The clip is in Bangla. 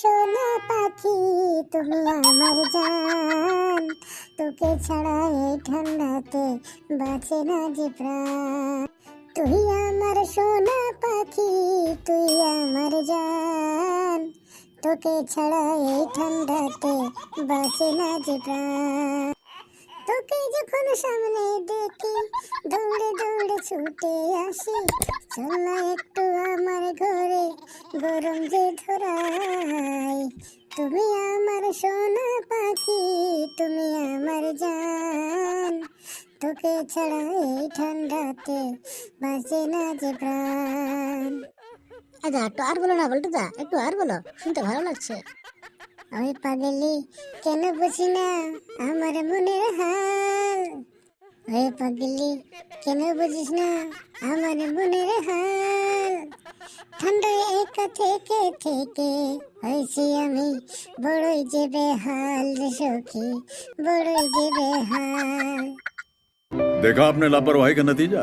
সোনা পাখি তুমি আমার জান, তোকে ছাড়া এই ঠান্ডাতে বাঁচে না যে প্রাণ। তুই আমার সোনা পাখি, তুই আমার জান, তোকে ছাড়া এই ঠান্ডাতে বাঁচে না যে প্রাণ। তোকে যখন সামনে দেখি দৌড়ে দৌড়ে ছুটে আসি, চল না একটু আমার ঘরে গরম যে ধরাই। তুমি আমার সোনা পাখি, তুমি আমার জান, তোকে ছাড়া এই ঠান্ডাতে বাঁচে না যে প্রাণ। আচ্ছা একটু আর বলো না বলতো, দা একটু আর বলো, শুনতে ভালো লাগছে। ওই পাগলি কেন বুঝি না আমার মনের হাল, ওই পাগলি কেন বুঝিস না আমার মনের হাল। ঠান্ডায় একা থেকে থেকে হয়েছি আমি বড়ই যে বেহাল রে সখী, বড়ই যে বেহাল। देखा आपने लापरवाही का नतीजा।